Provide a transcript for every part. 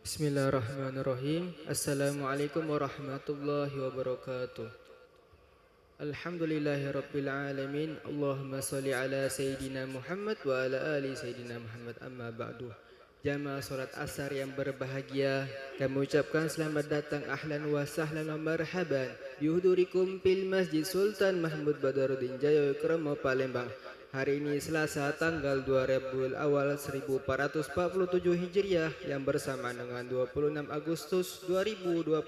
Bismillahirrahmanirrahim. Assalamualaikum warahmatullahi wabarakatuh. Alhamdulillahirabbil alamin. Allahumma shalli ala sayyidina Muhammad wa ala ali sayyidina Muhammad, amma ba'du. Jamaah salat asar yang berbahagia, kami ucapkan selamat datang, ahlan wa sahlan wa marhaban bihudurikum fil Masjid Sultan Mahmud Badaruddin Jaya Kromo Palembang. Hari ini Selasa tanggal 2 Rabiul Awal 1447 Hijriah yang bersamaan dengan 26 Agustus 2025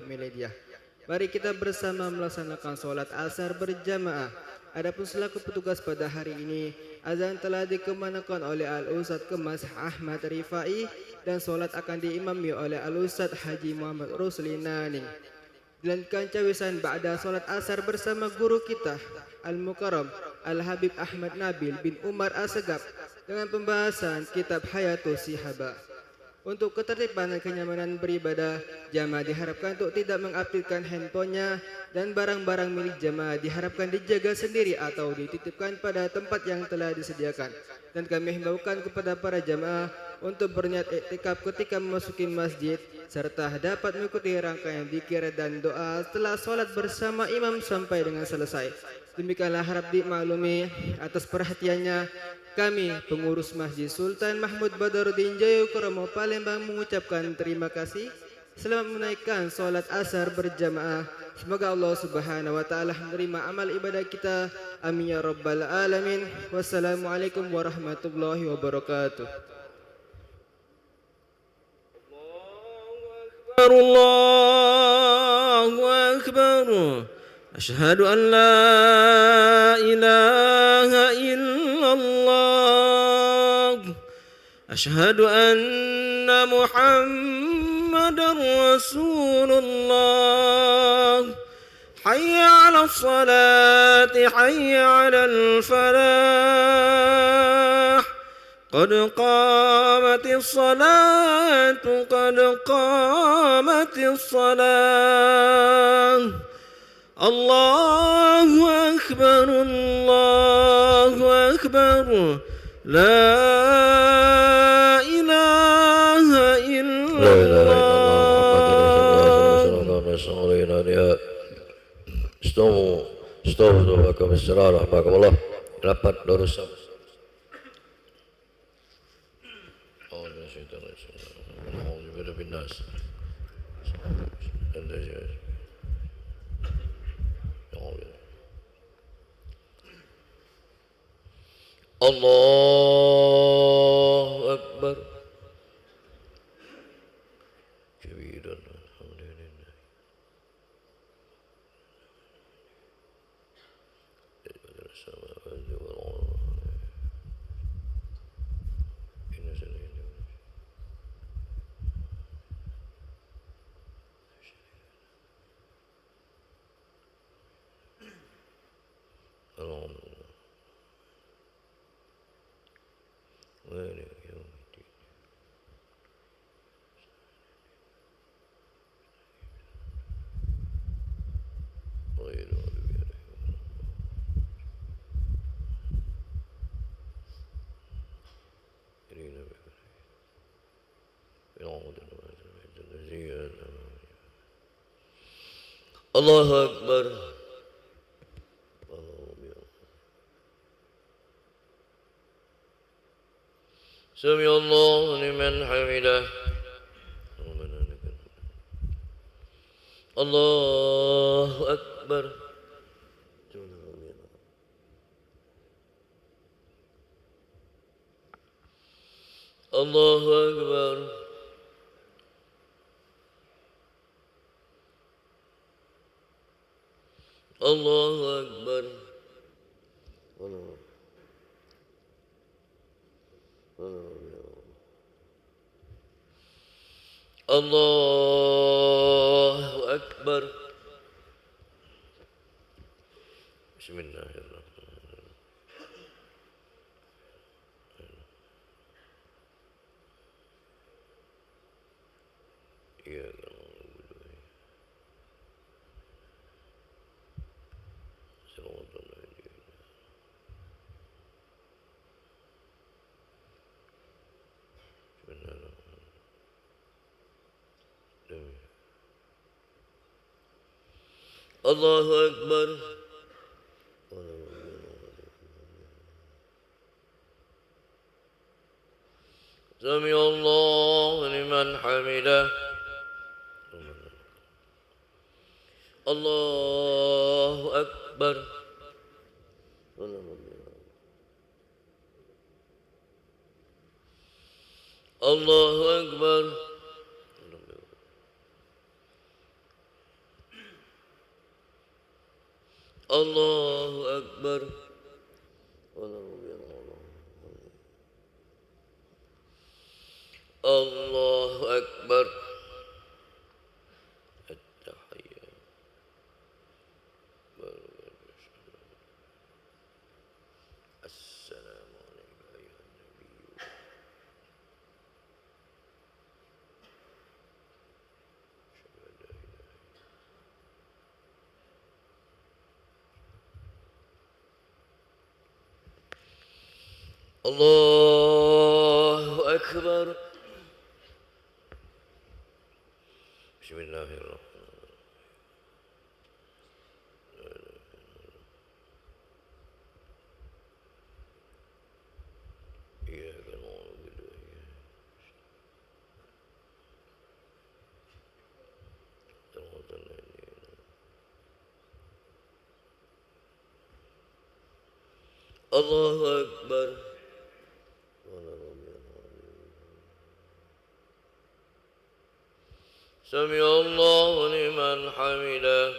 Miladiah. Mari kita bersama melaksanakan sholat asar berjamaah. Adapun selaku petugas pada hari ini, azan telah dikemanakan oleh Al-Ustadz Kemas Ahmad Rifai dan sholat akan diimami oleh Al-Ustadz Haji Muhammad Rusli Naning. Dilanjutkan cawisan ba'da sholat asar bersama guru kita Al-Mukarram Al-Habib Ahmad Nabil bin Umar Asegaf dengan pembahasan kitab Hayatus Sihaba. Untuk ketertiban dan kenyamanan beribadah, jamaah diharapkan untuk tidak mengaktifkan handphonenya dan barang-barang milik jamaah diharapkan dijaga sendiri atau dititipkan pada tempat yang telah disediakan. Dan kami himbaukan kepada para jamaah untuk berniat iktikaf ketika memasuki masjid serta dapat mengikuti rangkaian zikir dan doa setelah sholat bersama imam sampai dengan selesai. Demikianlah harap dimaklumi atas perhatiannya. Kami pengurus Masjid Sultan Mahmud Badaruddin Jaya Kromo Palembang mengucapkan terima kasih. Selamat menaikkan sholat asar berjamaah. Semoga Allah Subhanahu wa taala menerima amal ibadah kita. Amin ya rabbal alamin. Wassalamualaikum warahmatullahi wabarakatuh. Allahu akbar. Asyhadu an la ilaha illallah. Asyhadu anna Muhammadar Rasulullah. Hayya 'alas salati, hayya 'alal falah. Qad qamatis salatu, qad qamatis salah. Allahu akbar, Allahu akbar. La ilaha illallah. Astagfirullah. Rapat lurus. Allahu akbar. Kabiran, alhamdulillah. Allahu akbar. Sami Allahu liman hamidah. Allahu akbar. Allahu akbar. Allahu akbar. Allahu akbar. Bismillahirrahmanirrahim. Ya الله أكبر سمع الله لمن حمده الله أكبر الله أكبر الله أكبر الله أكبر التحيات السلام عليك أيها النبي الله أكبر بسم الله الرحمن الرحيم إياك نعبد وإياك صراط الذين الله أكبر سمع الله لمن حمده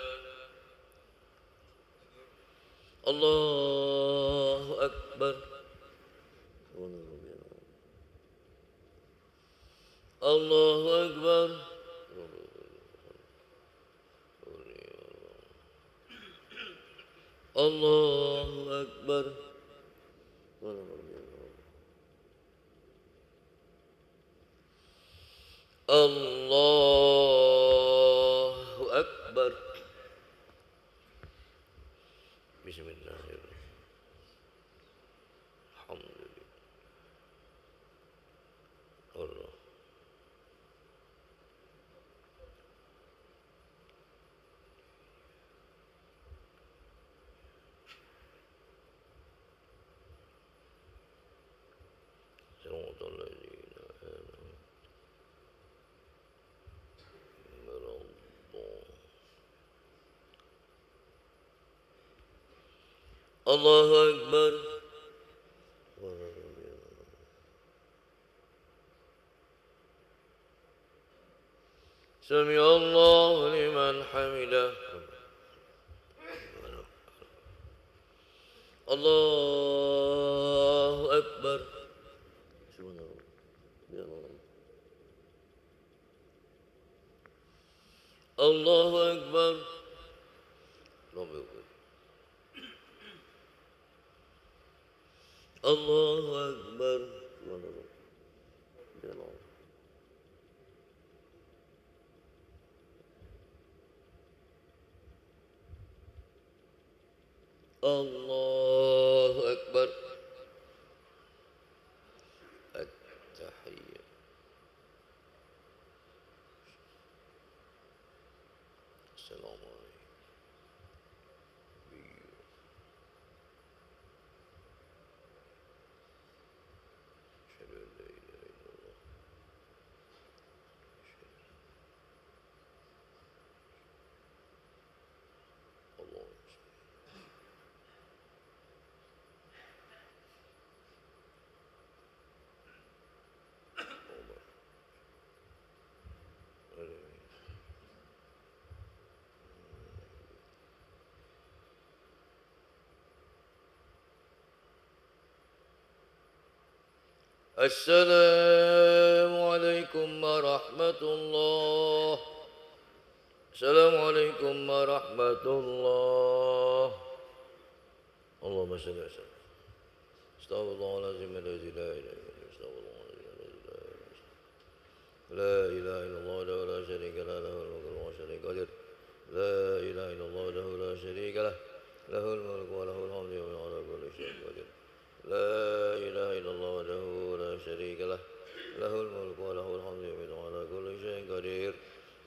الله أكبر الله أكبر الله أكبر الله أكبر بسم الله الرحمن الحمد لله صراط الذين الله أكبر سمع الله لمن حمده الله أكبر الله أكبر الله أكبر الله أكبر التحية السلام عليكم أشهد أن لا إله إلا الله الله السلام عليكم ورحمة الله السلام عليكم ورحمة الله اللهم صل وسلم استغفر الله العظيم الذي لا إله إلا هو استغفر الله العظيم الذي لا إله إلا الله وحده لا شريك له له الملك وهو على كل شيء قدير لا إله إلا الله وحده لا شريك له له الملك وله الحمد وهو على كل شيء قدير لا إله إلا الله وحده لا شريك له له الملك وله الحمد وهو على كل شيء قدير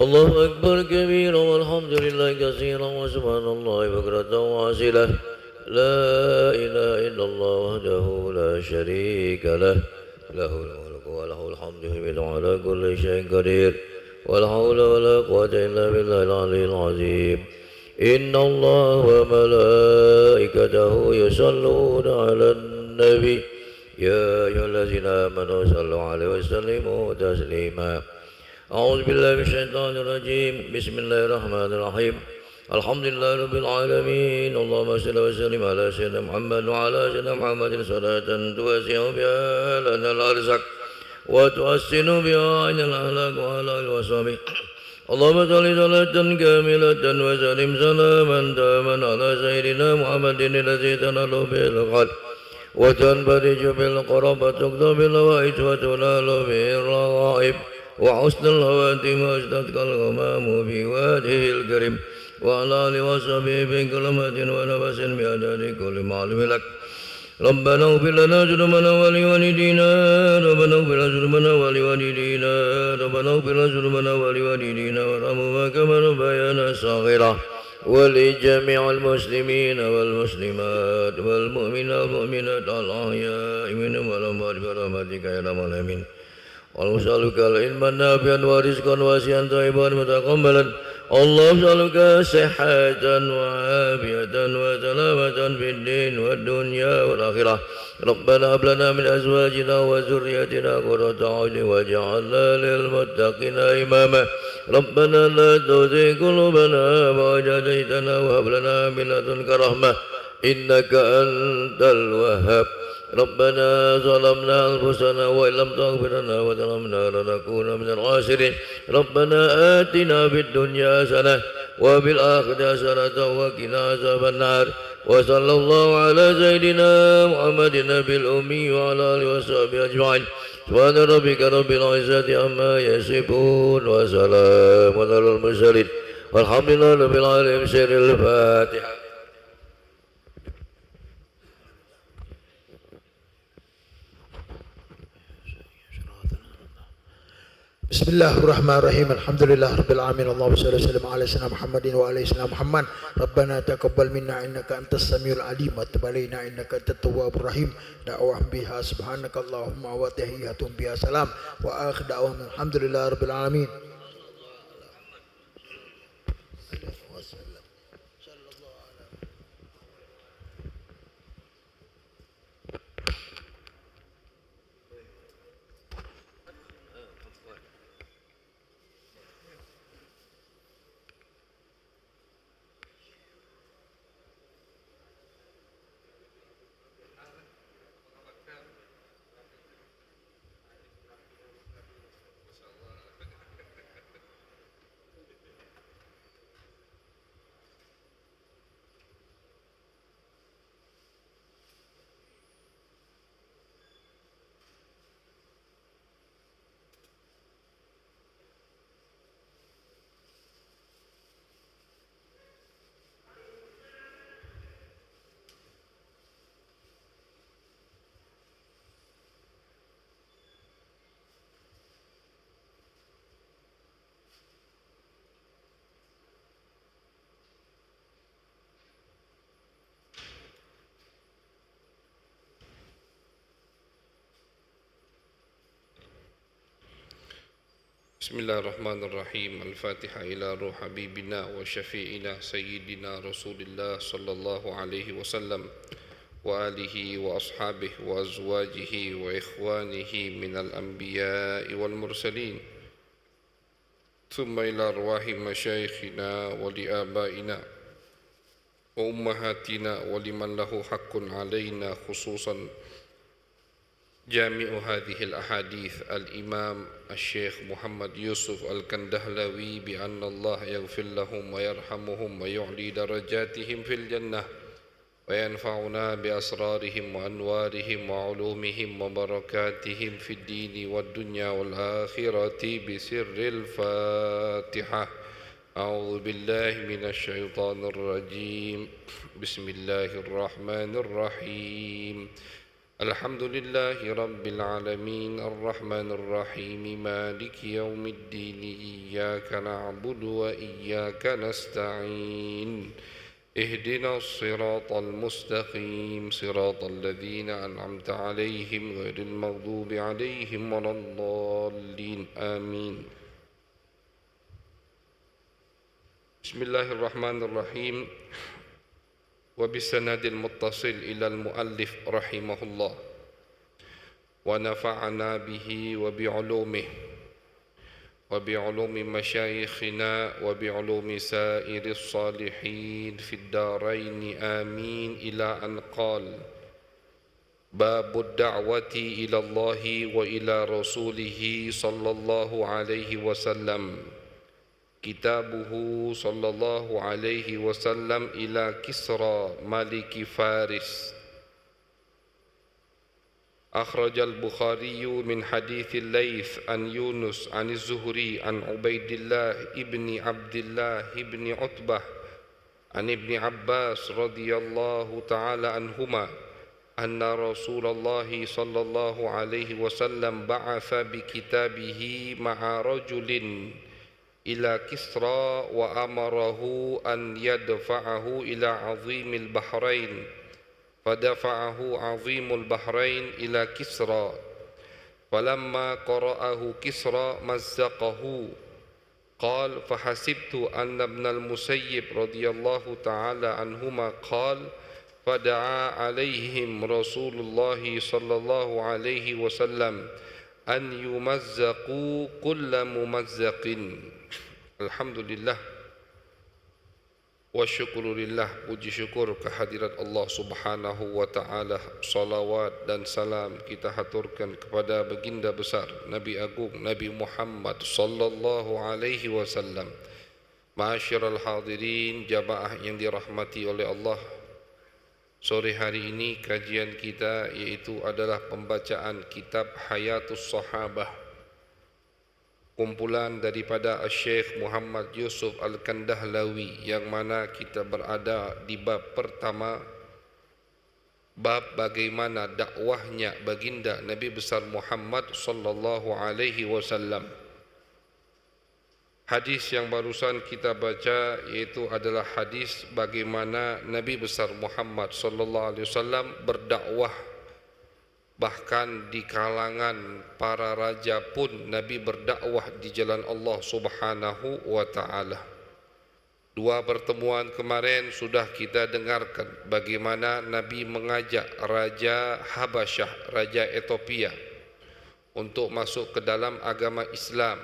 الله أكبر كبيرا والحمد لله كثيرا وسبحان الله بكرة وأصيلا لا إله إلا الله وحده لا شريك له له الملك وله الحمد يحمد على كل شيء قدير ولا حول ولا قوة إلا بالله العلي العظيم إن الله وملائكته يصلون على النبي يا أيها الذين آمنوا صلوا عليه وسلموا تسليما أعوذ بالله من الشيطان الرجيم بسم الله الرحمن الرحيم الحمد لله رب العالمين اللهم صل وسلم على سيدنا محمد وعلى سيدنا محمد صلاة توسع بها لنا الأرزاق وتحسن بها عين الأخلاق وعلى آله وصحبه اللهم صل صلاة كاملة وسلم سلاما تاما على سيدنا محمد الذي تنال به الخير وتنفرج بالقرب وتقضى بالهوائج وتنال به الرغائب وحسن الخواتم واشتدك الغمام في وجهه الكريم وعلى آله وصحبه في كلمة ونفس بعدد كل معلوم لك ربنا اغفر لنا ذنوبنا ولوالدينا ربنا اغفر لنا ذنوبنا ولوالدينا ربنا اغفر لنا ذنوبنا ولوالدينا وارحمهما كما ربيانا صغيرا ولجميع المسلمين والمسلمات والمؤمنين والمؤمنات الأحياء منهم والأموات برحمتك يا رب العالمين ونسألك العلم النافعا ورزقا واسعا طيبا متقبلا اللهم نسألك صحة وعافية وسلامة في الدين والدنيا والآخرة ربنا هب لنا من أزواجنا وذريتنا قرة أعين واجعلنا للمتقين إماما ربنا لا تزغ قلوبنا بعد إذ هديتنا وهب لنا من لدنك رحمة إنك أنت الوهاب ربنا ظلمنا أنفسنا وإن لم تغفر لنا وترحمنا لنكون من الخاسرين ربنا آتنا في الدنيا حسنة وفي الآخرة حسنة وقنا عذاب النار وصلى الله على سيدنا محمد النبي الأمي وعلى آله وصحبه أجمعين سبحان ربك رب العزة عما يصفون وسلام على المرسلين والحمد لله رب العالمين سر الفاتحة. بسم الله الرحمن الرحيم الحمد لله رب العالمين اللهم صل وسلم على سيدنا محمد وعلى سيدنا محمد ربنا تقبل منا انك انت السميع العليم وتب علينا انك انت التواب الرحيم دعوة بها سبحانك اللهم وتحية بها سلام واخر دعوهم الحمد لله رب العالمين. بسم الله الرحمن الرحيم. الفاتحة إلى روح حبيبنا وشفيعنا سيدنا رسول الله صلى الله عليه وسلم وآله وأصحابه وأزواجه وإخوانه من الأنبياء والمرسلين ثم إلى أرواح مشايخنا ولآبائنا وأمهاتنا ولمن له حق علينا خصوصا جامع هذه الأحاديث الإمام الشيخ محمد يوسف الكندهلوي بأن الله يغفر لهم ويرحمهم ويعلي درجاتهم في الجنة وينفعنا بأسرارهم وأنوارهم وعلومهم وبركاتهم في الدين والدنيا والآخرة بسر الفاتحة. أعوذ بالله من الشيطان الرجيم. بسم الله الرحمن الرحيم. الحمد لله رب العالمين الرحمن الرحيم مالك يوم الدين إياك نعبد وإياك نستعين اهدنا الصراط المستقيم صراط الذين أنعمت عليهم غير المغضوب عليهم ولا الضالين آمين. بسم الله الرحمن الرحيم. وبالسند المتصل إلى المؤلف رحمه الله ونفعنا به وبعلومه وبعلوم مشايخنا وبعلوم سائر الصالحين في الدارين آمين إلى أن قال: باب الدعوة إلى الله وإلى رسوله صلى الله عليه وسلم. كتابه صلى الله عليه وسلم إلى كسرى ملك فارس. أخرج البخاري من حديث الليث عن يونس عن الزهري عن عبيد الله ابن عبد الله ابن عتبة عن ابن عباس رضي الله تعالى عنهما أن رسول الله صلى الله عليه وسلم بعث بكتابه مع رجل إلى كسرى وأمره أن يدفعه إلى عظيم البحرين، فدفعه عظيم البحرين إلى كسرى، فلما قرأه كسرى مزقه. قال: فحسبت أن ابن المسيب رضي الله تعالى عنهما قال: فدعا عليهم رسول الله صلى الله عليه وسلم أن يمزقوا كل ممزق. الحمد لله wa syukurillah, puji syukur kehadirat Allah subhanahu wa ta'ala. Salawat dan salam kita haturkan kepada baginda besar Nabi Agung Nabi Muhammad sallallahu alaihi wasallam. Ma'asyiral hadirin, jamaah yang dirahmati oleh Allah, sore hari ini kajian kita yaitu adalah pembacaan kitab Hayatus Sahabah, kumpulan daripada Syekh Muhammad Yusuf Al-Kandahlawi, yang mana kita berada di bab pertama, bab bagaimana dakwahnya baginda Nabi besar Muhammad sallallahu alaihi wasallam. Hadis yang barusan kita baca yaitu adalah hadis bagaimana Nabi besar Muhammad sallallahu alaihi wasallam berdakwah. Bahkan di kalangan para raja pun Nabi berdakwah di jalan Allah subhanahu wa ta'ala. Dua pertemuan kemarin sudah kita dengarkan bagaimana Nabi mengajak Raja Habasyah, Raja Ethiopia, untuk masuk ke dalam agama Islam.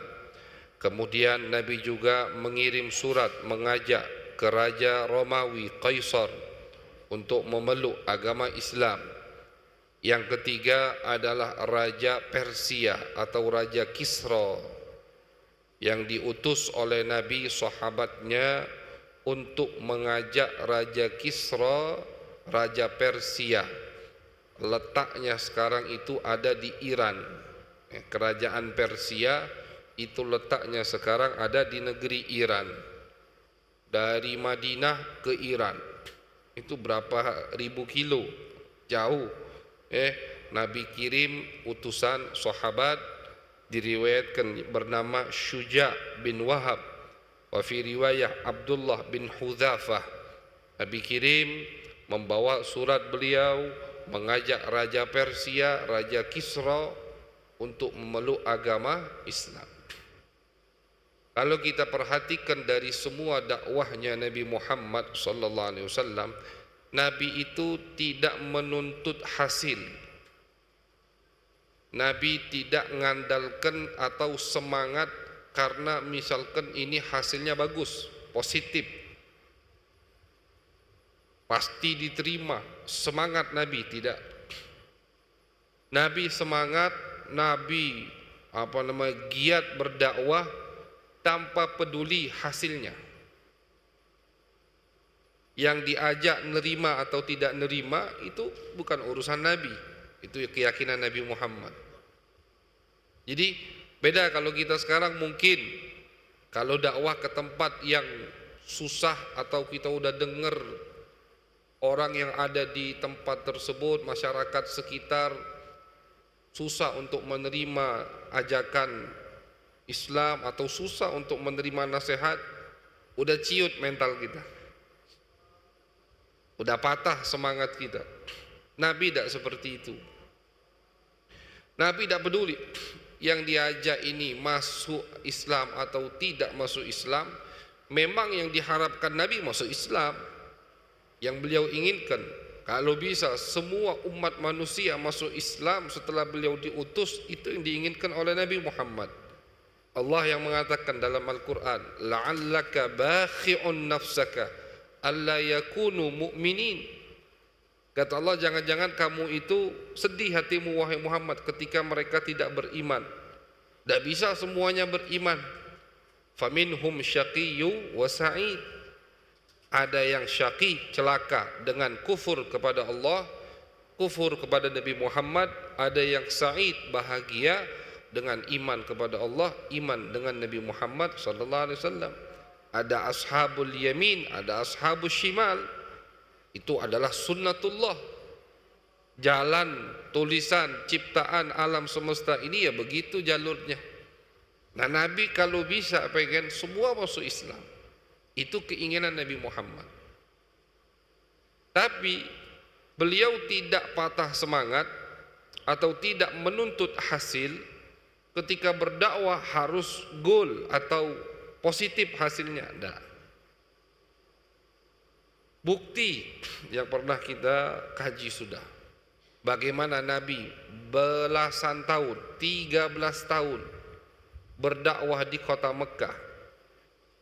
Kemudian Nabi juga mengirim surat mengajak ke Raja Romawi Kaisar untuk memeluk agama Islam. Yang ketiga adalah Raja Persia atau Raja Kisra, yang diutus oleh Nabi sahabatnya untuk mengajak Raja Kisra, Raja Persia. Letaknya sekarang itu ada di Iran. Kerajaan Persia itu letaknya sekarang ada di negeri Iran. Dari Madinah ke Iran itu berapa ribu kilo, jauh. Nabi kirim utusan sahabat, diriwayatkan bernama Syuja bin Wahab, wa fi riwayah Abdullah bin Hudzafah. Nabi kirim membawa surat beliau mengajak Raja Persia, Raja Kisra untuk memeluk agama Islam. Kalau kita perhatikan dari semua dakwahnya Nabi Muhammad sallallahu alaihi wasallam, Nabi itu tidak menuntut hasil. Nabi tidak mengandalkan atau semangat karena misalkan ini hasilnya bagus, positif, pasti diterima. Semangat Nabi tidak. Nabi semangat, Nabi giat berdakwah tanpa peduli hasilnya. Yang diajak nerima atau tidak nerima itu bukan urusan Nabi, itu keyakinan Nabi Muhammad. Jadi beda kalau kita sekarang, mungkin kalau dakwah ke tempat yang susah atau kita udah dengar orang yang ada di tempat tersebut, masyarakat sekitar susah untuk menerima ajakan Islam atau susah untuk menerima nasihat, udah ciut mental kita, udah patah semangat kita. Nabi tidak seperti itu. Nabi tidak peduli yang diajak ini masuk Islam atau tidak masuk Islam. Memang yang diharapkan Nabi masuk Islam. Yang beliau inginkan, kalau bisa semua umat manusia masuk Islam setelah beliau diutus, itu yang diinginkan oleh Nabi Muhammad. Allah yang mengatakan dalam Al-Quran, la'allaka bakhi'un nafsaka alla yakunu mu'minin. Kata Allah, jangan-jangan kamu itu sedih hatimu wahai Muhammad ketika mereka tidak beriman. Tidak bisa semuanya beriman. Faminhum syaqiyyu wa sa'id. Ada yang syaqi, celaka dengan kufur kepada Allah, kufur kepada Nabi Muhammad. Ada yang sa'id, bahagia dengan iman kepada Allah, iman dengan Nabi Muhammad sallallahu alaihi wasallam. Ada ashabul yamin, ada ashabul shimal. Itu adalah sunnatullah. Jalan, tulisan, ciptaan alam semesta ini ya begitu jalurnya. Nah, Nabi kalau bisa pengen semua masuk Islam. Itu keinginan Nabi Muhammad. Tapi beliau tidak patah semangat atau tidak menuntut hasil. Ketika berdakwah harus goal atau positif hasilnya. Tidak. Bukti yang pernah kita kaji sudah, bagaimana Nabi belasan tahun, 13 tahun berdakwah di kota Mekah.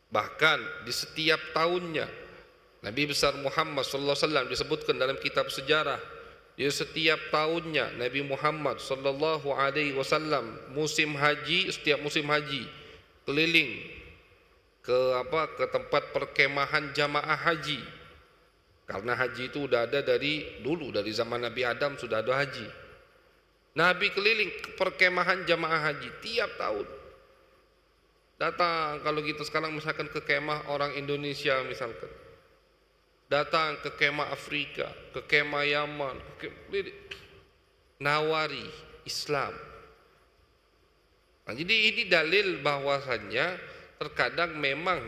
Bahkan di setiap tahunnya Nabi besar Muhammad sallallahu alaihi wasallam disebutkan dalam kitab sejarah, di setiap tahunnya Nabi Muhammad sallallahu alaihi wasallam setiap musim haji keliling ke tempat perkemahan jamaah haji. Karena haji itu udah ada dari dulu, dari zaman Nabi Adam sudah ada haji. Nabi keliling ke perkemahan jamaah haji tiap tahun. Datang, kalau gitu sekarang misalkan ke kemah orang Indonesia misalkan, datang ke kemah Afrika, ke kemah Yaman, nawari Islam. Nah, jadi ini dalil bahwasannya terkadang memang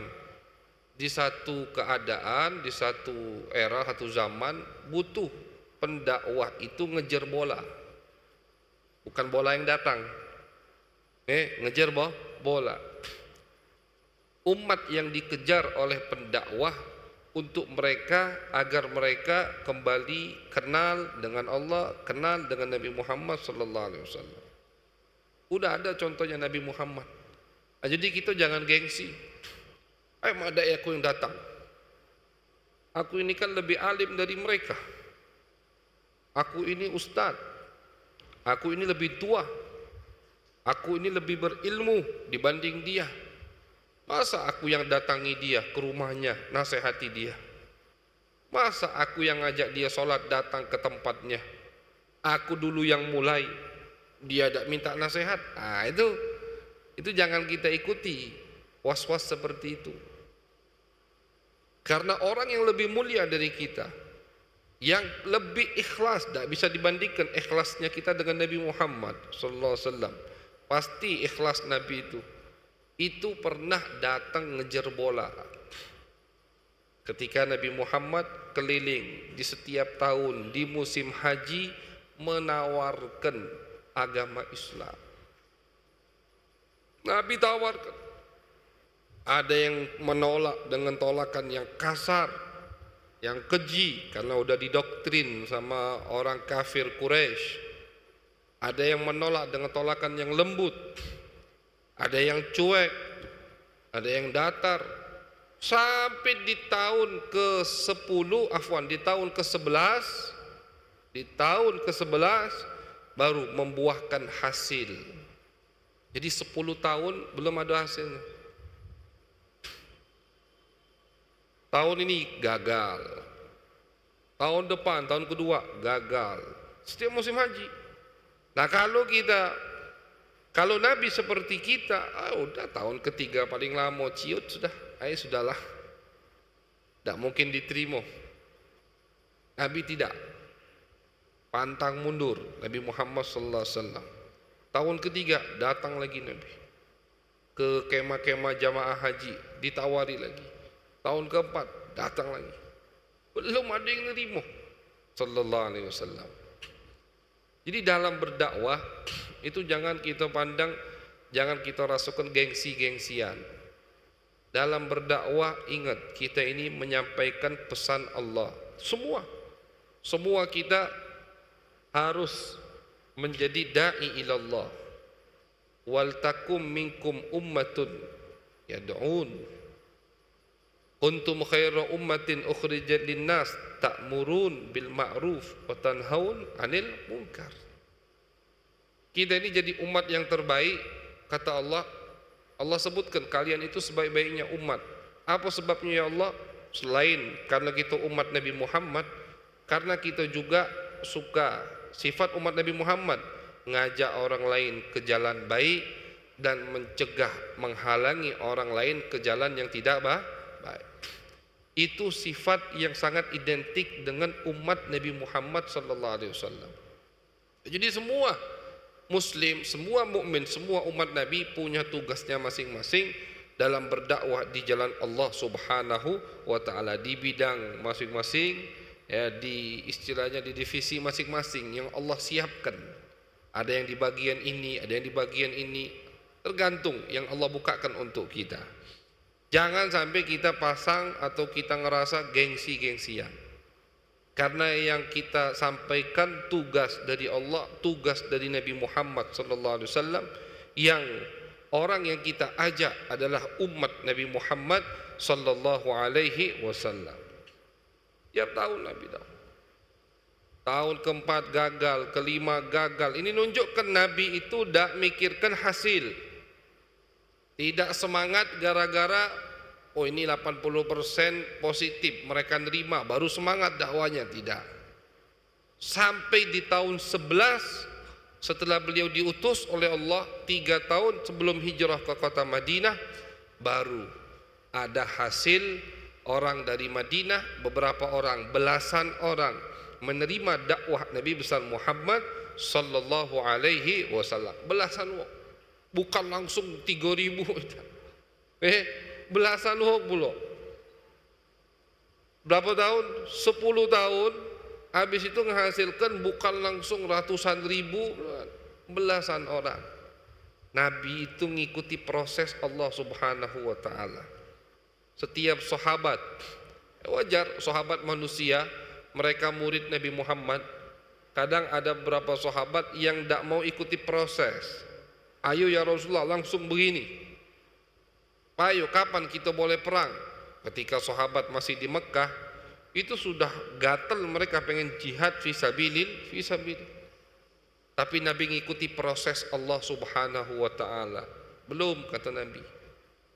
di satu keadaan, di satu era, satu zaman butuh pendakwah itu ngejar bola, bukan bola yang datang. Ngejar bola. Umat yang dikejar oleh pendakwah untuk mereka agar mereka kembali kenal dengan Allah, kenal dengan Nabi Muhammad sallallahu alaihi wasallam. Udah ada contohnya Nabi Muhammad. Nah, jadi kita jangan gengsi. Ada aku yang datang. Aku ini kan lebih alim dari mereka. Aku ini ustaz. Aku ini lebih tua. Aku ini lebih berilmu dibanding dia. Masa aku yang datangi dia ke rumahnya, nasihati dia? Masa aku yang ngajak dia sholat datang ke tempatnya? Aku dulu yang mulai, dia tidak minta nasihat. Nah, itu jangan kita ikuti was-was seperti itu. Karena orang yang lebih mulia dari kita, yang lebih ikhlas, tidak bisa dibandingkan ikhlasnya kita dengan Nabi Muhammad sallallahu alaihi wasallam. Pasti ikhlas Nabi itu pernah datang ngejar bola. Ketika Nabi Muhammad keliling di setiap tahun di musim haji menawarkan agama Islam. Nabi tawarkan. Ada yang menolak dengan tolakan yang kasar, yang keji karena udah didoktrin sama orang kafir Quraisy. Ada yang menolak dengan tolakan yang lembut. Ada yang cuek, ada yang datar. Sampai di tahun ke-10, di tahun ke-11, baru membuahkan hasil. Jadi 10 tahun belum ada hasilnya. Tahun ini gagal. Tahun depan, tahun kedua gagal. Setiap musim haji. Nah, kalau Nabi seperti kita, udah tahun ketiga paling lama ciut sudah, sudahlah. Tidak mungkin diterima. Nabi tidak. Pantang mundur Nabi Muhammad sallallahu alaihi wasallam. Tahun ketiga datang lagi Nabi ke kemah-kemah jamaah haji, ditawari lagi. Tahun keempat datang lagi. Belum ada yang nerima sallallahu alaihi wasallam. Jadi dalam berdakwah itu jangan kita pandang, jangan kita rasukan gengsi-gengsian. Dalam berdakwah ingat, kita ini menyampaikan pesan Allah. Semua kita harus menjadi da'i ilallah. Wal takum minkum ummatun yad'un kuntum khaira ummatin ukhrijat linnas ta'murun bil ma'ruf wa tanhaun 'anil munkar. Kita ini jadi umat yang terbaik, kata Allah. Allah sebutkan kalian itu sebaik-baiknya umat. Apa sebabnya ya Allah? Selain karena kita umat Nabi Muhammad, karena kita juga suka sifat umat Nabi Muhammad, ngajak orang lain ke jalan baik dan mencegah, menghalangi orang lain ke jalan yang tidak baik. Itu sifat yang sangat identik dengan umat Nabi Muhammad sallallahu alaihi wasallam. Jadi semua muslim, semua mukmin, semua umat Nabi punya tugasnya masing-masing dalam berdakwah di jalan Allah Subhanahu wa taala di bidang masing-masing, ya, di istilahnya di divisi masing-masing yang Allah siapkan. Ada yang di bagian ini, ada yang di bagian ini, tergantung yang Allah bukakan untuk kita. Jangan sampai kita pasang atau kita ngerasa gengsi-gengsian. Karena yang kita sampaikan tugas dari Allah, tugas dari Nabi Muhammad sallallahu alaihi wasallam, yang orang yang kita ajak adalah umat Nabi Muhammad sallallahu alaihi wasallam. Tiap tahun Nabi tahu. Tahun keempat gagal, kelima gagal. Ini nunjukkan Nabi itu tidak mikirkan hasil. Tidak semangat gara-gara oh ini 80% positif, mereka nerima, baru semangat dakwanya. Tidak. Sampai di tahun 11 setelah beliau diutus oleh Allah, 3 tahun sebelum hijrah ke kota Madinah, baru ada hasil. Orang dari Madinah, beberapa orang, belasan orang menerima dakwah Nabi besar Muhammad sallallahu alaihi wasallam. Belasan, bukan langsung 3.000. Belasan pula. Berapa tahun? 10 tahun. Habis itu menghasilkan bukan langsung ratusan ribu, belasan orang. Nabi itu mengikuti proses Allah Subhanahu wa taala. Setiap sahabat, wajar sahabat manusia, mereka murid Nabi Muhammad. Kadang ada beberapa sahabat yang tidak mau ikuti proses. Ayo ya Rasulullah langsung begini. Ayo kapan kita boleh perang? Ketika sahabat masih di Mekah, itu sudah gatal mereka pengen jihad fisabilillah. Tapi Nabi mengikuti proses Allah Subhanahu wa taala. Belum, kata Nabi.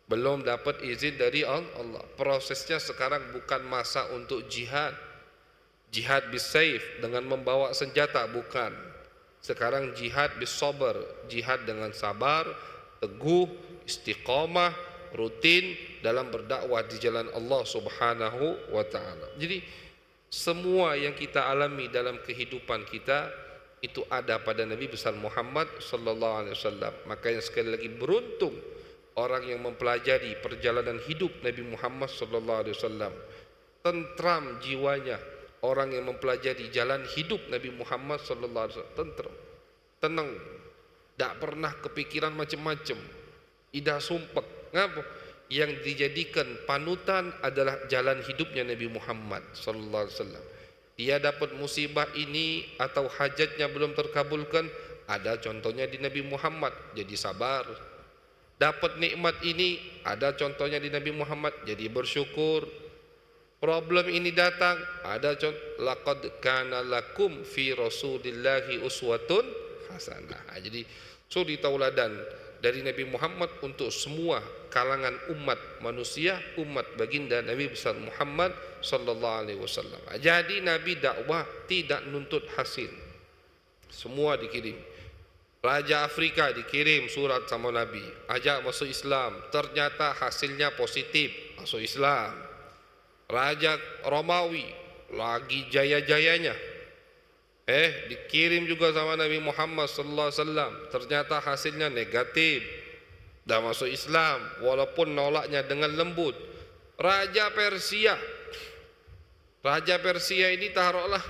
Belum dapat izin dari Allah. Prosesnya sekarang bukan masa untuk jihad. Jihad bisayf, dengan membawa senjata, bukan. Sekarang jihad bisabar, jihad dengan sabar, teguh, istiqamah, rutin dalam berdakwah di jalan Allah Subhanahu wa taala. Jadi semua yang kita alami dalam kehidupan kita itu ada pada Nabi besar Muhammad sallallahu alaihi wasallam. Makanya sekali lagi beruntung orang yang mempelajari perjalanan hidup Nabi Muhammad sallallahu alaihi wasallam. Tentram jiwanya orang yang mempelajari jalan hidup Nabi Muhammad sallallahu alaihi wasallam. Tentram, tenang, tidak pernah kepikiran macam-macam, tidak sumpek. Ngapa? Yang dijadikan panutan adalah jalan hidupnya Nabi Muhammad sallallahu alaihi wasallam. Dia dapat musibah ini atau hajatnya belum terkabulkan, ada contohnya di Nabi Muhammad, jadi sabar. Dapat nikmat ini, ada contohnya di Nabi Muhammad, jadi bersyukur. Problem ini datang, ada contoh, laqad kana lakum fi rasulillahi uswatun hasanah. Jadi suri tauladan dari Nabi Muhammad untuk semua kalangan umat manusia, umat baginda Nabi besar Muhammad sallallahu alaihi wasallam. Jadi Nabi dakwah tidak nuntut hasil. Semua dikirim. Raja Afrika dikirim surat sama Nabi, ajak masuk Islam, ternyata hasilnya positif, masuk Islam. Raja Romawi lagi jaya-jayanya, dikirim juga sama Nabi Muhammad sallallahu alaihi wasallam, ternyata hasilnya negatif, dah masuk Islam walaupun nolaknya dengan lembut. Raja Persia ini taruhlah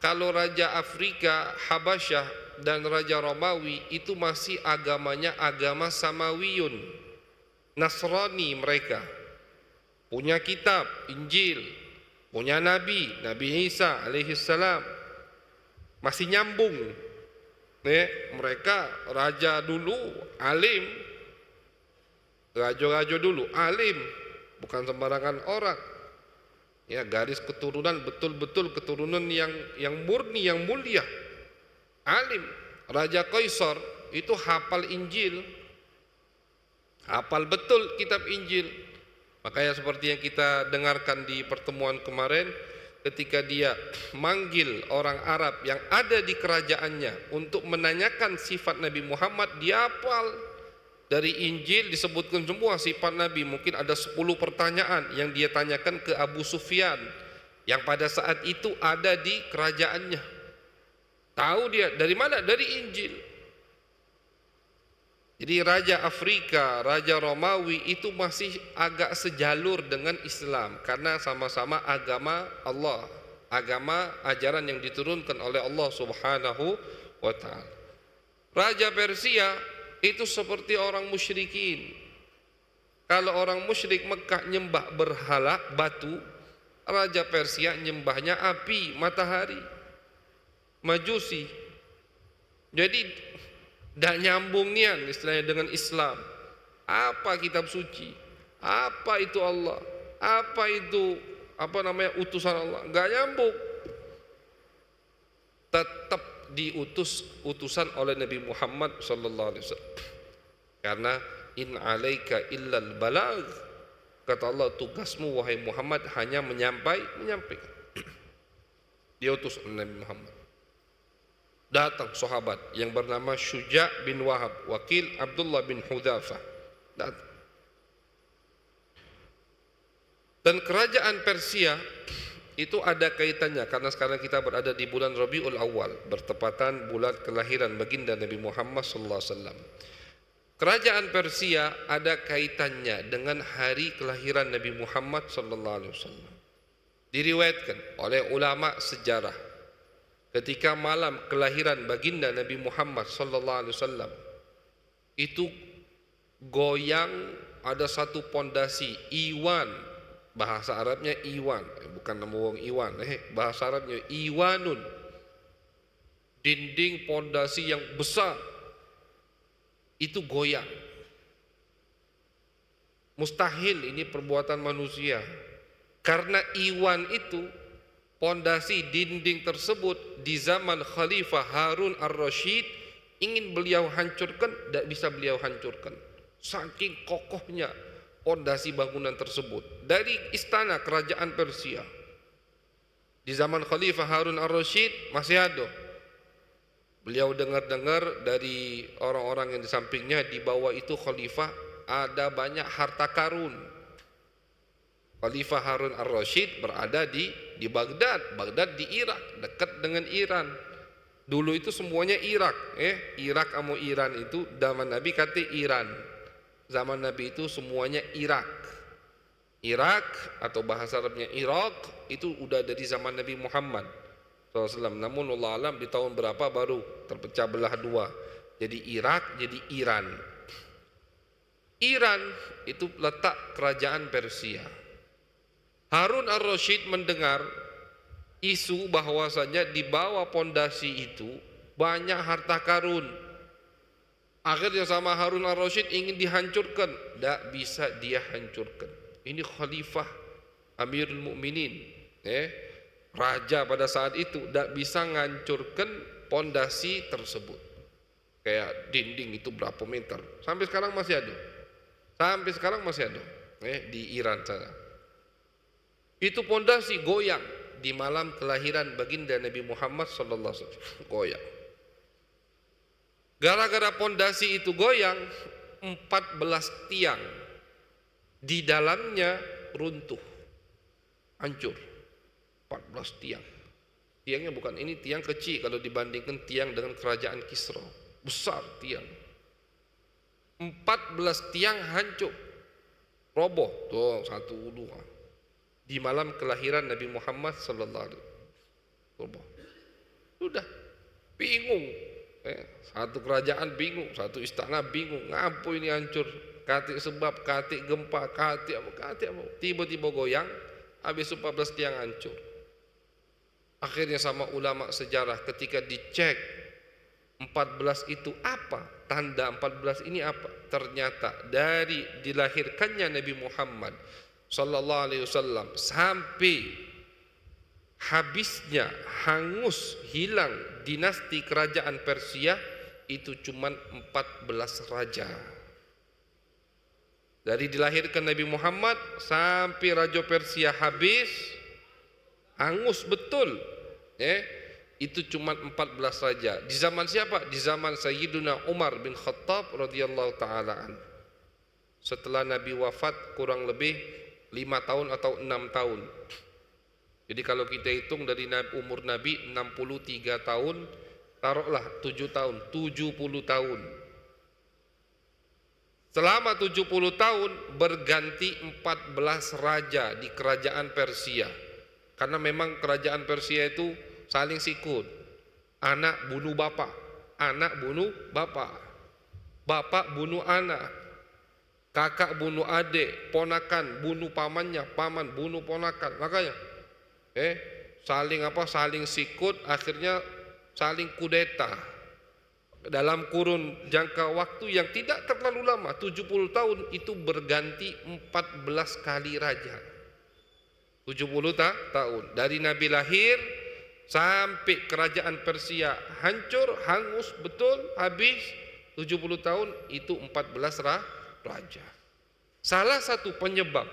kalau Raja Afrika Habasyah dan Raja Romawi itu masih agamanya agama Samawiyun, Nasrani. Mereka punya kitab Injil, punya Nabi Isa alaihissalam, masih nyambung. Mereka raja dulu alim, raja dulu alim, bukan sembarangan orang. Ya, garis keturunan betul-betul keturunan yang murni, yang mulia. Alim. Raja Kaisar itu hafal Injil, hafal betul kitab Injil. Makanya seperti yang kita dengarkan di pertemuan kemarin, ketika dia manggil orang Arab yang ada di kerajaannya untuk menanyakan sifat Nabi Muhammad, dia hafal. Dari Injil disebutkan semua sifat Nabi. Mungkin ada 10 pertanyaan yang dia tanyakan ke Abu Sufyan yang pada saat itu ada di kerajaannya. Tahu dia dari mana? Dari Injil. Jadi Raja Afrika, Raja Romawi itu masih agak sejalur dengan Islam karena sama-sama agama Allah, agama ajaran yang diturunkan oleh Allah Subhanahu wa taala. Raja Persia itu seperti orang musyrikin. Kalau orang musyrik Mekah nyembah berhala, batu, Raja Persia nyembahnya api, matahari, Majusi. Jadi tidak nyambung nian istilahnya dengan Islam. Apa kitab suci? Apa itu Allah? Apa itu utusan Allah? Enggak nyambung. Tetap diutus utusan oleh Nabi Muhammad sallallahu alaihi wasallam. Karena in alaika illal balagh, kata Allah, tugasmu wahai Muhammad hanya menyampaikan. Diutus oleh Nabi Muhammad. Datang sahabat yang bernama Syuja bin Wahab, wakil Abdullah bin Hudzafah. Datang. Dan kerajaan Persia itu ada kaitannya karena sekarang kita berada di bulan Rabiul Awal, bertepatan bulan kelahiran baginda Nabi Muhammad sallallahu alaihi wasallam. Kerajaan Persia ada kaitannya dengan hari kelahiran Nabi Muhammad sallallahu alaihi wasallam. Diriwayatkan oleh ulama sejarah, ketika malam kelahiran baginda Nabi Muhammad sallallahu alaihi wasallam itu goyang, ada satu pondasi iwan, bahasa Arabnya iwan, bukan nama wong iwan, bahasa Arabnya iwanun, dinding pondasi yang besar itu goyang. Mustahil ini perbuatan manusia, karena iwan itu, pondasi dinding tersebut di zaman Khalifah Harun ar-Rasyid, ingin beliau hancurkan, tidak bisa beliau hancurkan. Saking kokohnya pondasi bangunan tersebut dari istana kerajaan Persia. Di zaman Khalifah Harun ar-Rasyid masih ada. Beliau dengar-dengar dari orang-orang yang di sampingnya, di bawah itu khalifah ada banyak harta karun. Khalifah Harun ar-Rasyid berada di Baghdad. Baghdad di Irak, dekat dengan Iran. Dulu itu semuanya Irak, Irak sama Iran itu zaman Nabi kata Iran. Zaman Nabi itu semuanya Irak. Irak atau bahasa Arabnya Irak itu udah dari zaman Nabi Muhammad SAW. Namun Allah alam di tahun berapa baru terpecah belah dua. Jadi Irak, jadi Iran. Iran itu letak kerajaan Persia. Harun ar-Rasyid mendengar isu bahwasanya di bawah pondasi itu banyak harta karun. Akhirnya sama Harun ar-Rasyid ingin dihancurkan, tidak bisa dia hancurkan. Ini Khalifah Amirul Mukminin, raja pada saat itu, tidak bisa menghancurkan pondasi tersebut. Kayak dinding itu berapa meter, sampai sekarang masih ada. Sampai sekarang masih ada, di Iran sana. Itu pondasi goyang di malam kelahiran baginda Nabi Muhammad sallallahu alaihi wasallam, goyang. Gara-gara pondasi itu goyang, 14 tiang di dalamnya runtuh, hancur. 14 tiang. Tiangnya bukan ini tiang kecil kalau dibandingkan tiang dengan kerajaan Kisra. Besar tiang. 14 tiang hancur, roboh. Tuh, 1, 2. Di malam kelahiran Nabi Muhammad sallallahu alaihi wasallam. Roboh. Sudah bingung. Satu kerajaan bingung, satu istana bingung. Ngapa ini hancur? Katik sebab, katik gempa, katik apa. Tiba-tiba goyang, habis 14 tiang hancur. Akhirnya sama ulama sejarah ketika dicek 14 itu apa? Tanda 14 ini apa? Ternyata dari dilahirkannya Nabi Muhammad sallallahu alaihi wasallam sampai habisnya, hangus, hilang dinasti kerajaan Persia itu cuma 14 raja. Dari dilahirkan Nabi Muhammad sampai Raja Persia habis, hangus betul, itu cuma 14 raja. Di zaman siapa? Di zaman Sayyiduna Umar bin Khattab radhiyallahu taala an. Setelah Nabi wafat kurang lebih 5 tahun atau 6 tahun. Jadi kalau kita hitung dari umur Nabi 63 tahun, taruhlah 7 tahun, 70 tahun. Selama 70 tahun berganti 14 raja di kerajaan Persia. Karena memang kerajaan Persia itu saling sikut. Anak bunuh bapak, anak bunuh bapak, bapak bunuh anak. kakak bunuh adik, ponakan bunuh pamannya, paman bunuh ponakan. Makanya saling sikut, akhirnya saling kudeta. Dalam kurun jangka waktu yang tidak terlalu lama, 70 tahun, itu berganti 14 kali raja. 70 tahun dari Nabi lahir sampai kerajaan Persia hancur, hangus betul, habis 70 tahun, itu 14 raja. Salah satu penyebab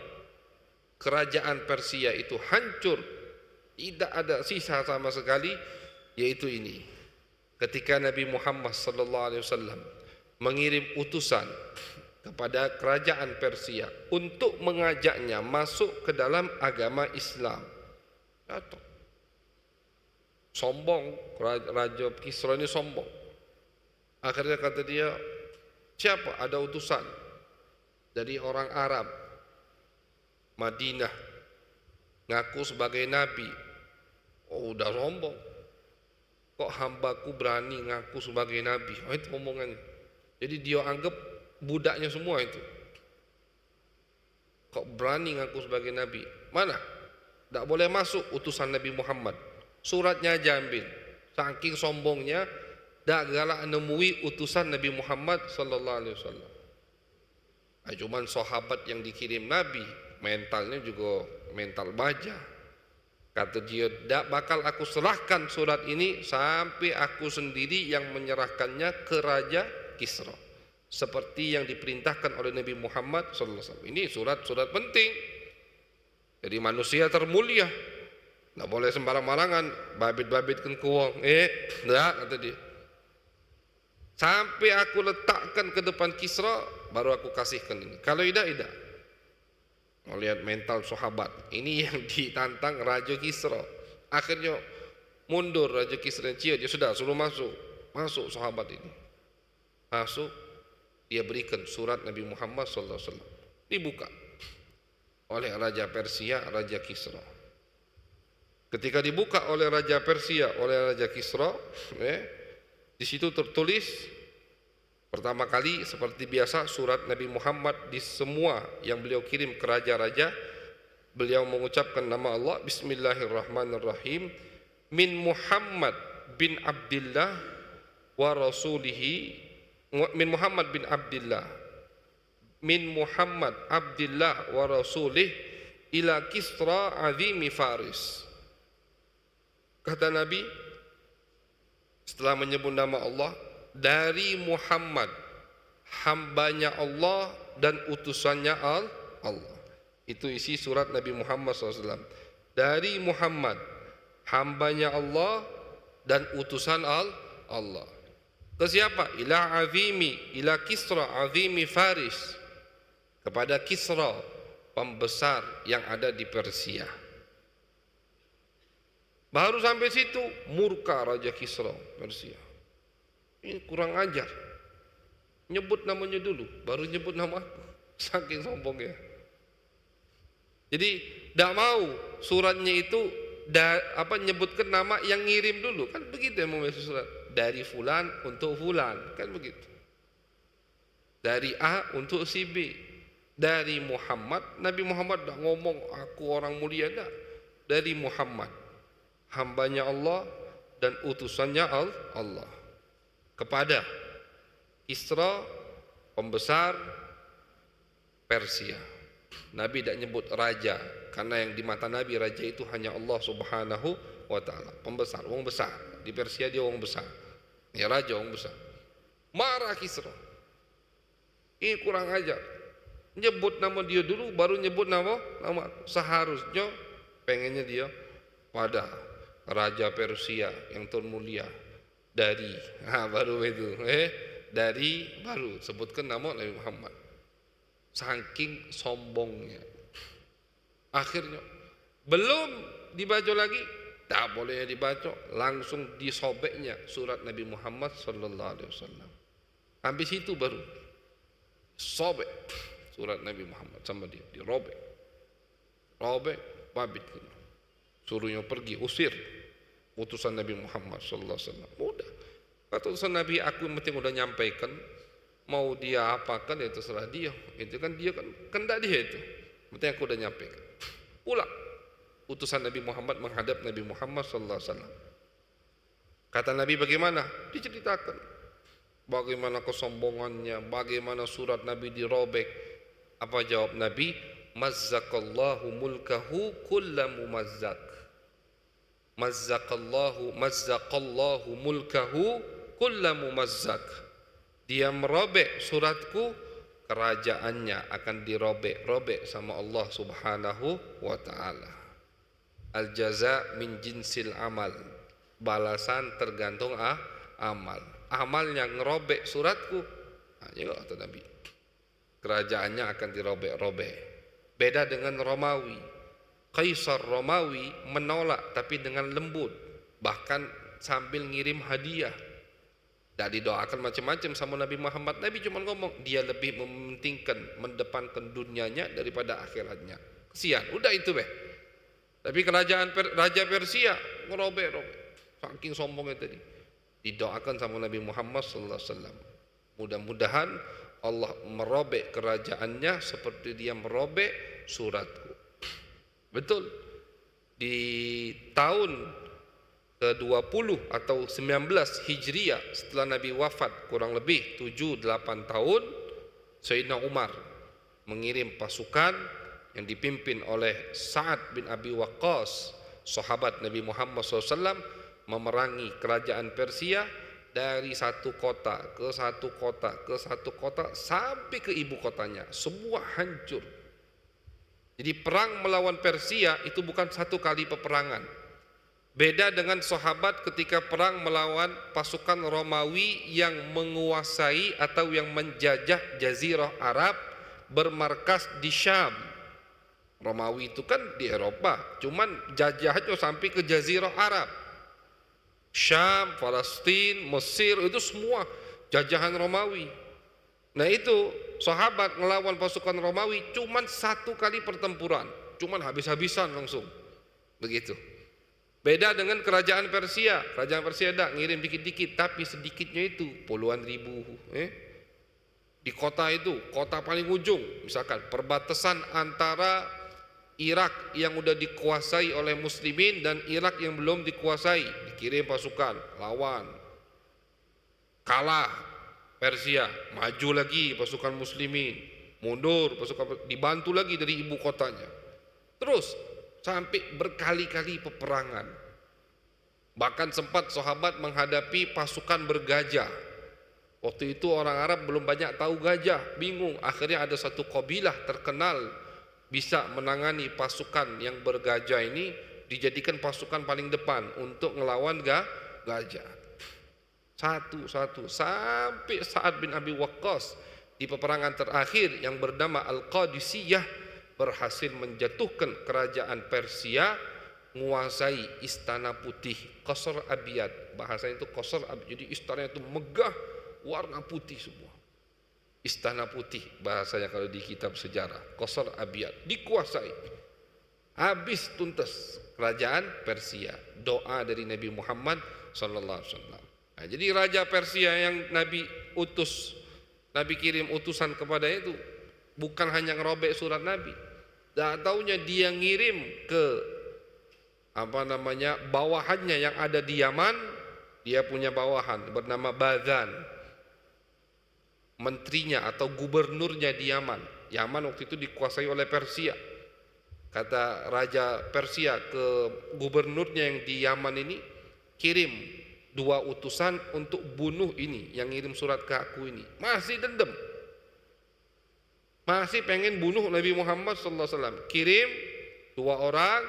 kerajaan Persia itu hancur, tidak ada sisa sama sekali, yaitu ini. Ketika Nabi Muhammad SAW mengirim utusan kepada kerajaan Persia untuk mengajaknya masuk ke dalam agama Islam. Datang. Sombong, Raja Kisra ini sombong. Akhirnya kata dia, siapa? Ada utusan dari orang Arab, Madinah, ngaku sebagai Nabi. Oh, udah sombong. Kok hambaku berani ngaku sebagai Nabi? Oh, itu omongannya. Jadi dia anggap budaknya semua itu. Kok berani ngaku sebagai Nabi? Mana? Tak boleh masuk utusan Nabi Muhammad. Suratnya aja ambil. Saking sombongnya, tak galak nemui utusan Nabi Muhammad SAW. Cuman sahabat yang dikirim Nabi, mentalnya juga mental baja. Kata dia, tak bakal aku serahkan surat ini sampai aku sendiri yang menyerahkannya ke Raja Kisra, seperti yang diperintahkan oleh Nabi Muhammad SAW. Ini surat-surat penting dari manusia termulia. Tak boleh sembarang-marangan babit-babitkan ke wong. Tak, kata dia. Sampai aku letakkan ke depan Kisra, baru aku kasihkan ini. Kalau tidak. Melihat mental sahabat, ini yang ditantang Raja Kisra. Akhirnya mundur Raja Kisra, dia sudah suruh masuk sahabat ini. Masuk, dia berikan surat Nabi Muhammad SAW. Dibuka oleh Raja Persia, Raja Kisra. Ketika dibuka oleh Raja Persia, oleh Raja Kisra, di situ tertulis. Pertama kali seperti biasa surat Nabi Muhammad di semua yang beliau kirim ke raja-raja, beliau mengucapkan nama Allah, Bismillahirrahmanirrahim, min Muhammad bin Abdillah wa rasulihi, min Muhammad bin Abdillah, min Muhammad Abdillah wa rasulih ila Kisra azimi Faris. Kata Nabi setelah menyebut nama Allah, dari Muhammad, hambanya Allah dan utusannya Allah. Itu isi surat Nabi Muhammad SAW. Dari Muhammad, hambanya Allah dan utusan Allah. Ke siapa? Ila azimi, ila Kisra azimi Faris. Kepada Kisra, pembesar yang ada di Persia. Baru sampai situ murka Raja Kisra Persia. Ini kurang ajar. Nyebut namanya dulu, baru nyebut nama aku. Saking sombongnya. Jadi tidak mau suratnya itu nyebutkan nama yang ngirim dulu. Kan begitu yang mau surat. Dari fulan untuk fulan, kan begitu. Dari A untuk si B. Dari Muhammad, Nabi Muhammad tidak ngomong aku orang mulia, tidak. Dari Muhammad, hambanya Allah dan utusannya Allah. Kepada Kisra, pembesar Persia. Nabi tidak nyebut raja, karena yang di mata Nabi raja itu hanya Allah Subhanahu wa ta'ala. Pembesar, wong besar. Di Persia dia wong besar. Ya raja wong besar. Marah Kisra. Ini kurang ajar. Nyebut nama dia dulu, baru nyebut nama aku. Seharusnya pengennya dia pada Raja Persia yang termulia. Dari, baru itu, dari baru sebutkan nama Nabi Muhammad. Saking sombongnya. Akhirnya belum dibaca lagi, tak boleh dibaca, langsung disobeknya surat Nabi Muhammad SAW. Habis itu baru sobek surat Nabi Muhammad sama dia, dirobek, babit, suruhnya pergi, usir utusan Nabi Muhammad SAW. Udah, kata utusan Nabi, aku yang penting udah nyampaikan, Mau dia apakan ya terserah dia. Itu kan dia kan kendak dia itu. Penting aku udah nyampe. Pulang utusan Nabi Muhammad menghadap Nabi Muhammad sallallahu alaihi wasallam. Kata Nabi bagaimana? Diceritakan bagaimana kesombongannya, bagaimana surat Nabi dirobek. Apa jawab Nabi? Mazzakallahu mulkahu kulla mumazzak. Mazzaqallahu mulkahu kulla mumazzak. Dia merobek suratku, kerajaannya akan dirobek-robek sama Allah Subhanahu wa taala. Al jaza min jinsil amal. Balasan tergantung amal. Amalnya ngerobek suratku, ya kata Nabi. Kerajaannya akan dirobek-robek. Beda dengan Romawi. Kaisar Romawi menolak tapi dengan lembut, bahkan sambil ngirim hadiah. Dan didoakan macam-macam sama Nabi Muhammad. Nabi cuma ngomong dia lebih mementingkan, mendepankan dunianya daripada akhiratnya. Kesian, udah itu beh. Tapi kerajaan Raja Persia ngerobek-robek, saking sombongnya tadi. Didoakan sama Nabi Muhammad sallallahu alaihi wasallam. Mudah-mudahan Allah merobek kerajaannya seperti dia merobek suratku. Betul. Di tahun ke-20 atau 19 Hijriah setelah Nabi wafat kurang lebih 7-8 tahun, Sayyidina Umar mengirim pasukan yang dipimpin oleh Sa'ad bin Abi Waqqas, sahabat Nabi Muhammad SAW, memerangi kerajaan Persia dari satu kota ke satu kota ke satu kota sampai ke ibu kotanya, semua hancur. Jadi perang melawan Persia itu bukan satu kali peperangan. Beda dengan sahabat ketika perang melawan pasukan Romawi yang menguasai atau yang menjajah Jazirah Arab bermarkas di Syam. Romawi itu kan di Eropa, cuman jajahnya sampai ke Jazirah Arab. Syam, Palestina, Mesir itu semua jajahan Romawi. Nah itu sahabat melawan pasukan Romawi cuman satu kali pertempuran, cuman habis-habisan langsung. Begitu. Beda dengan kerajaan Persia. Kerajaan Persia dah ngirim dikit-dikit, tapi sedikitnya itu puluhan ribu. Di kota itu, kota paling ujung, misalkan perbatasan antara Irak yang udah dikuasai oleh muslimin dan Irak yang belum dikuasai, dikirim pasukan lawan. Kalah Persia, maju lagi pasukan muslimin, mundur pasukan, dibantu lagi dari ibu kotanya. Terus sampai berkali-kali peperangan. Bahkan sempat sahabat menghadapi pasukan bergajah. Waktu itu orang Arab belum banyak tahu gajah, bingung. Akhirnya ada satu kabilah terkenal bisa menangani pasukan yang bergajah ini, dijadikan pasukan paling depan untuk ngelawan gajah. Satu-satu sampai Sa'ad bin Abi Waqqas di peperangan terakhir yang bernama Al-Qadisiyah berhasil menjatuhkan kerajaan Persia, menguasai istana putih, Qasr Abyad. Bahasanya itu Qasr Abyad, jadi istana itu megah, warna putih semua. Istana putih bahasanya kalau di kitab sejarah, Qasr Abyad, dikuasai. Habis tuntas kerajaan Persia. Doa dari Nabi Muhammad sallallahu alaihi wasallam. Nah, jadi raja Persia yang Nabi utus, Nabi kirim utusan kepadanya itu bukan hanya ngerobek surat Nabi. Tak taunya dia ngirim ke bawahannya yang ada di Yaman. Dia punya bawahan bernama Bazan, menterinya atau gubernurnya di Yaman. Yaman waktu itu dikuasai oleh Persia. Kata raja Persia ke gubernurnya yang di Yaman ini, kirim 2 utusan untuk bunuh ini yang ngirim surat ke aku ini. Masih dendam, masih pengen bunuh Nabi Muhammad sallallahu alaihi wasallam. Kirim 2 orang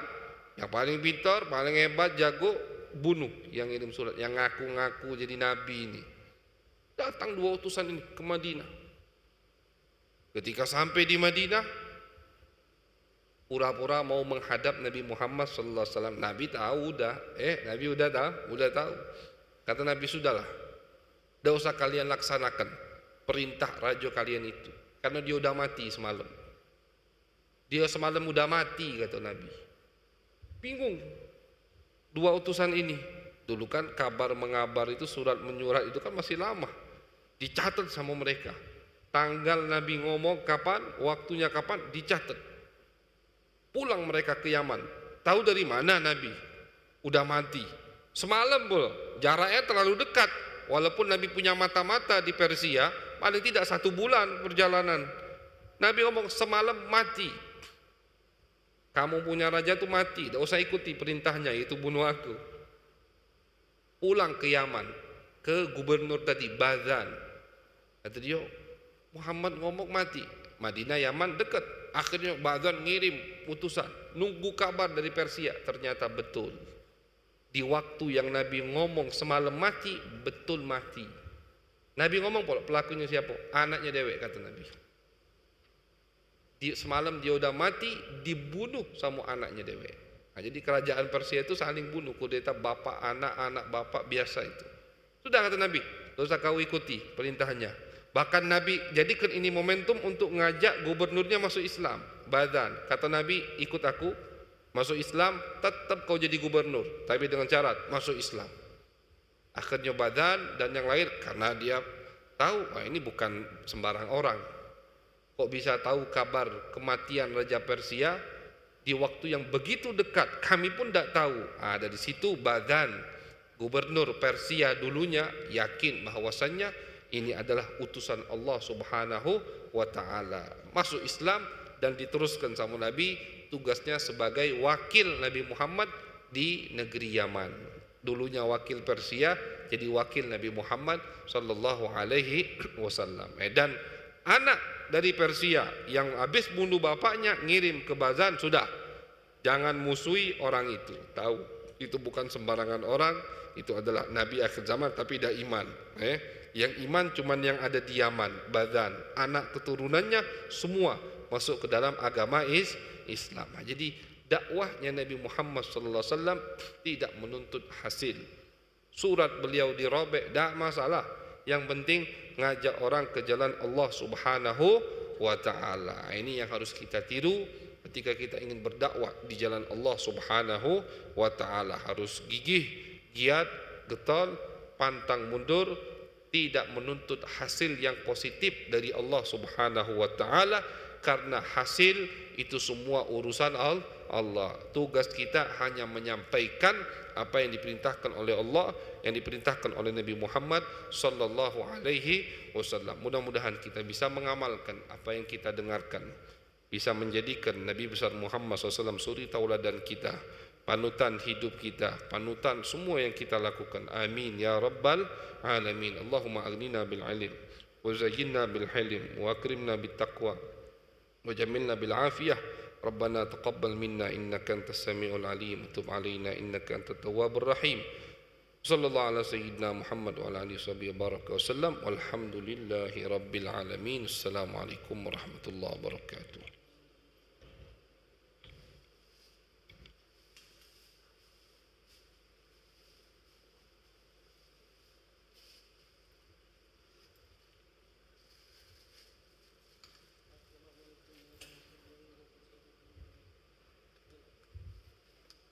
yang paling pintar, paling hebat, jago, bunuh yang ngirim surat, yang ngaku-ngaku jadi nabi ini. Datang 2 utusan ini ke Madinah. Ketika sampai di Madinah, pura-pura mau menghadap Nabi Muhammad sallallahu alaihi wasallam. Nabi tahu udah, Nabi udah tahu. Kata Nabi, sudahlah, tidak usah kalian laksanakan perintah raja kalian itu. Karena dia udah mati semalam. Dia semalam udah mati, kata Nabi. Bingung 2 utusan ini. Dulu kan kabar mengabar itu, surat menyurat itu kan masih lama, dicatat sama mereka. Tanggal Nabi ngomong kapan, waktunya kapan, dicatat. Pulang mereka ke Yaman. Tahu dari mana Nabi? Udah mati. Semalam pula, jaraknya terlalu dekat. Walaupun Nabi punya mata-mata di Persia, paling tidak 1 bulan perjalanan. Nabi ngomong semalam mati. Kamu punya raja itu mati, tidak usah ikuti perintahnya, itu bunuh aku. Pulang ke Yaman, ke gubernur tadi, Bazan. Kata dia, Muhammad ngomong mati. Madinah, Yaman dekat. Akhirnya Bazan ngirim putusan, nunggu kabar dari Persia. Ternyata betul. Di waktu yang Nabi ngomong semalam mati, betul mati. Nabi ngomong pelakunya siapa? Anaknya dewek, kata Nabi. Semalam dia udah mati, dibunuh sama anaknya dewek. Nah, jadi kerajaan Persia itu saling bunuh, kudeta bapak anak, anak bapak, biasa itu. Sudah, kata Nabi, tidak usah kau ikuti perintahnya. Bahkan Nabi jadikan ini momentum untuk ngajak gubernurnya masuk Islam. Bazan, kata Nabi, ikut aku masuk Islam, tetap kau jadi gubernur, tapi dengan syarat masuk Islam. Akhirnya Bazan dan yang lain, karena dia tahu, ini bukan sembarang orang. Kok bisa tahu kabar kematian Raja Persia di waktu yang begitu dekat? Kami pun tidak tahu. Dari situ Bazan, gubernur Persia dulunya, yakin bahwasannya ini adalah utusan Allah Subhanahu wa Ta'ala. Masuk Islam dan diteruskan sama Nabi, tugasnya sebagai wakil Nabi Muhammad di negeri Yaman. Dulunya wakil Persia, jadi wakil Nabi Muhammad sallallahu alaihi wasallam. Dan anak dari Persia yang habis bunuh bapaknya ngirim ke Bazan, sudah, jangan musuhi orang itu. Tahu, itu bukan sembarangan orang, itu adalah Nabi akhir zaman tapi tidak iman. Yang iman cuman yang ada di Yaman, Bazan. Anak keturunannya semua masuk ke dalam agama Islam. Jadi dakwahnya Nabi Muhammad SAW tidak menuntut hasil. Surat beliau dirobek, tidak masalah. Yang penting ngajak orang ke jalan Allah Subhanahu wa Ta'ala. Ini yang harus kita tiru ketika kita ingin berdakwah di jalan Allah Subhanahu wa Ta'ala. Harus gigih, giat, getol, pantang mundur, tidak menuntut hasil yang positif dari Allah Subhanahu wa Ta'ala, karena hasil itu semua urusan Allah. Tugas kita hanya menyampaikan apa yang diperintahkan oleh Allah, yang diperintahkan oleh Nabi Muhammad sallallahu alaihi wasallam. Mudah-mudahan kita bisa mengamalkan apa yang kita dengarkan, bisa menjadikan Nabi besar Muhammad SAW suri tauladan kita, panutan hidup kita, panutan semua yang kita lakukan. Amin ya rabbal alamin. Allahumma aghnina bil ilm wa zayyinna bil hilm wa akrimna bit taqwa wa jamilna bil afiyah. Rabbana taqabbal minna innaka antas samiul alim, tub alaina innaka antat tawwabur rahim. Sallallahu ala sayyidina Muhammad wa ala alihi wasallam. Walhamdulillahi rabbil alamin. Assalamualaikum warahmatullahi wabarakatuh.